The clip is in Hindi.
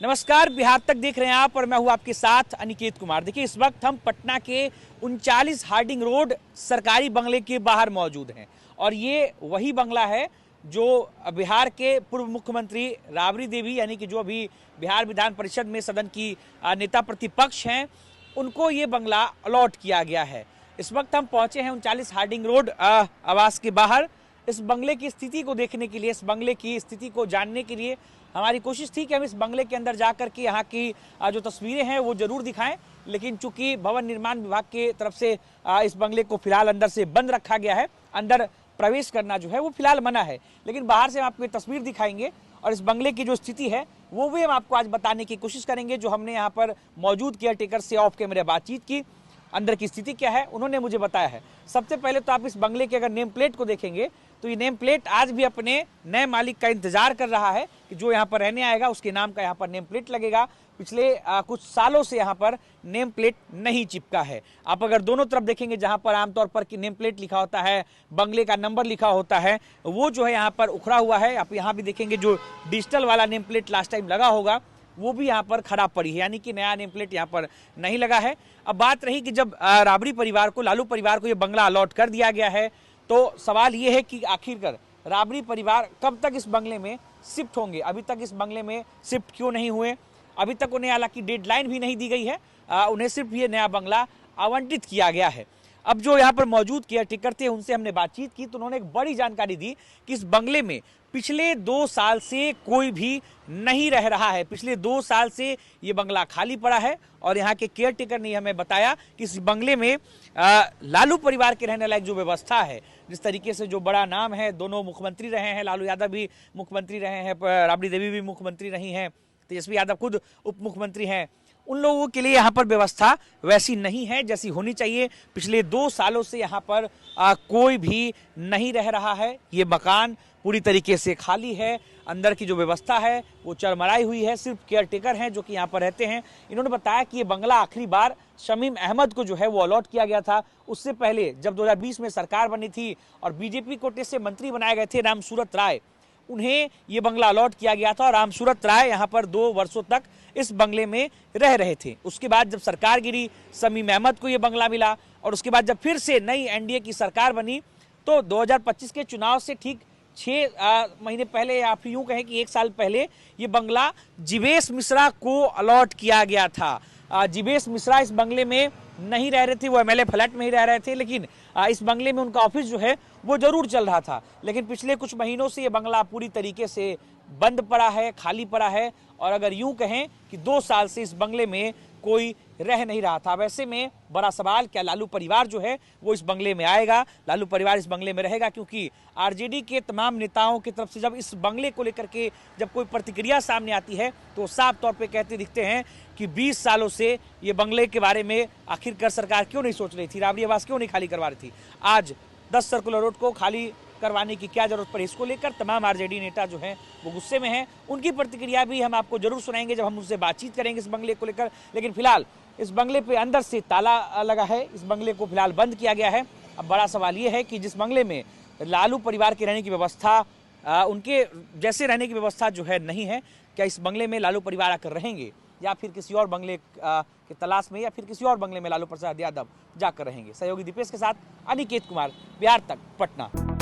नमस्कार, बिहार तक देख रहे हैं आप और मैं हूं आपके साथ अनिकेत कुमार। देखिए, इस वक्त हम पटना के 39 हार्डिंग रोड सरकारी बंगले के बाहर मौजूद हैं और ये वही बंगला है जो बिहार के पूर्व मुख्यमंत्री राबड़ी देवी यानी कि जो अभी बिहार विधान परिषद में सदन की नेता प्रतिपक्ष हैं, उनको ये बंगला अलॉट किया गया है। इस वक्त हम पहुंचे हैं 39 हार्डिंग रोड आवास के बाहर। इस बंगले की स्थिति को देखने के लिए, इस बंगले की स्थिति को जानने के लिए हमारी कोशिश थी कि हम इस बंगले के अंदर जाकर के यहाँ की जो तस्वीरें हैं वो जरूर दिखाएं, लेकिन चूंकि भवन निर्माण विभाग के तरफ से इस बंगले को फिलहाल अंदर से बंद रखा गया है, अंदर प्रवेश करना जो है वो फिलहाल मना है। लेकिन बाहर से हम आपको तस्वीर दिखाएंगे और इस बंगले की जो स्थिति है वो भी हम आपको आज बताने की कोशिश करेंगे। जो हमने यहाँ पर मौजूद केयर टेकर से ऑफ कैमरे बातचीत की, अंदर की स्थिति क्या है उन्होंने मुझे बताया है। सबसे पहले तो आप इस बंगले के अगर नेम प्लेट को देखेंगे तो ये नेम प्लेट आज भी अपने नए मालिक का इंतजार कर रहा है कि जो यहाँ पर रहने आएगा उसके नाम का यहाँ पर नेम प्लेट लगेगा। पिछले कुछ सालों से यहाँ पर नेम प्लेट नहीं चिपका है। आप अगर दोनों तरफ देखेंगे, जहाँ पर आमतौर पर कि नेम प्लेट लिखा होता है, बंगले का नंबर लिखा होता है, वो जो है यहाँ पर उखड़ा हुआ है। आप यहाँ भी देखेंगे जो डिजिटल वाला नेम प्लेट लास्ट टाइम लगा होगा वो भी यहाँ पर खराब पड़ी है, यानी कि नया नेम प्लेट यहाँ पर नहीं लगा है। अब बात रही कि जब राबड़ी परिवार को, लालू परिवार को ये बंगला अलॉट कर दिया गया है, तो सवाल ये है कि आखिरकार राबड़ी परिवार कब तक इस बंगले में शिफ्ट होंगे। अभी तक इस बंगले में शिफ्ट क्यों नहीं हुए, अभी तक उन्हें हालांकि डेडलाइन भी नहीं दी गई है, उन्हें सिर्फ ये नया बंगला आवंटित किया गया है। अब जो यहाँ पर मौजूद केयर टेकर थे उनसे हमने बातचीत की तो उन्होंने एक बड़ी जानकारी दी कि इस बंगले में पिछले 2 साल से कोई भी नहीं रह रहा है। पिछले 2 साल से ये बंगला खाली पड़ा है और यहाँ के केयर टेकर ने हमें बताया कि इस बंगले में लालू परिवार के रहने लायक जो व्यवस्था है, जिस तरीके से जो बड़ा नाम है, दोनों मुख्यमंत्री रहे हैं, लालू यादव भी मुख्यमंत्री रहे हैं, राबड़ी देवी भी मुख्यमंत्री रही हैं, तेजस्वी यादव खुद उप मुख्यमंत्री हैं, उन लोगों के लिए यहाँ पर व्यवस्था वैसी नहीं है जैसी होनी चाहिए। पिछले 2 सालों से यहाँ पर कोई भी नहीं रह रहा है। ये मकान पूरी तरीके से खाली है, अंदर की जो व्यवस्था है वो चरमराई हुई है। सिर्फ केयर टेकर हैं जो कि यहाँ पर रहते हैं। इन्होंने बताया कि ये बंगला आखिरी बार शमीम अहमद को जो है वो अलॉट किया गया था। उससे पहले जब 2020 में सरकार बनी थी और बीजेपी कोटे से मंत्री बनाए गए थे रामसूरत राय, उन्हें ये बंगला अलॉट किया गया था और रामसूरत राय यहाँ पर 2 वर्षों तक इस बंगले में रह रहे थे। उसके बाद जब सरकार गिरी, शमीम अहमद को ये बंगला मिला और उसके बाद जब फिर से नई एनडीए की सरकार बनी तो 2025 के चुनाव से ठीक 6 महीने पहले या फिर यूं कहें कि 1 साल पहले ये बंगला जीवेश मिश्रा को अलॉट किया गया था। जीवेश मिश्रा इस बंगले में नहीं रह रहे थे, वो एमएलए फ्लैट में ही रह रहे थे, लेकिन इस बंगले में उनका ऑफिस जो है वो जरूर चल रहा था। लेकिन पिछले कुछ महीनों से ये बंगला पूरी तरीके से बंद पड़ा है, खाली पड़ा है और अगर यूं कहें कि 2 साल से इस बंगले में कोई रह नहीं रहा था। वैसे में बड़ा सवाल, क्या लालू परिवार जो है वो इस बंगले में आएगा, लालू परिवार इस बंगले में रहेगा? क्योंकि आरजेडी के तमाम नेताओं की तरफ से जब इस बंगले को लेकर के जब कोई प्रतिक्रिया सामने आती है तो साफ तौर पे कहते दिखते हैं कि 20 सालों से ये बंगले के बारे में आखिरकार सरकार क्यों नहीं सोच रही थी, राबड़ी आवास क्यों नहीं खाली करवा रही थी। आज 10 सर्कुलर रोड को खाली करवाने की क्या जरूरत पड़ी, इसको लेकर तमाम आरजेडी नेता जो हैं वो गुस्से में हैं। उनकी प्रतिक्रिया भी हम आपको जरूर सुनाएंगे जब हम उनसे बातचीत करेंगे इस बंगले को लेकर। लेकिन फिलहाल इस बंगले पे अंदर से ताला लगा है, इस बंगले को फिलहाल बंद किया गया है। अब बड़ा सवाल ये है कि जिस बंगले में लालू परिवार के रहने की व्यवस्था, उनके जैसे रहने की व्यवस्था जो है नहीं है, क्या इस बंगले में लालू परिवार आकर रहेंगे या फिर किसी और बंगले की तलाश में या फिर किसी और बंगले में लालू प्रसाद यादव जाकर रहेंगे। सहयोगी दीपेश के साथ अनिकेत कुमार, बिहार तक, पटना।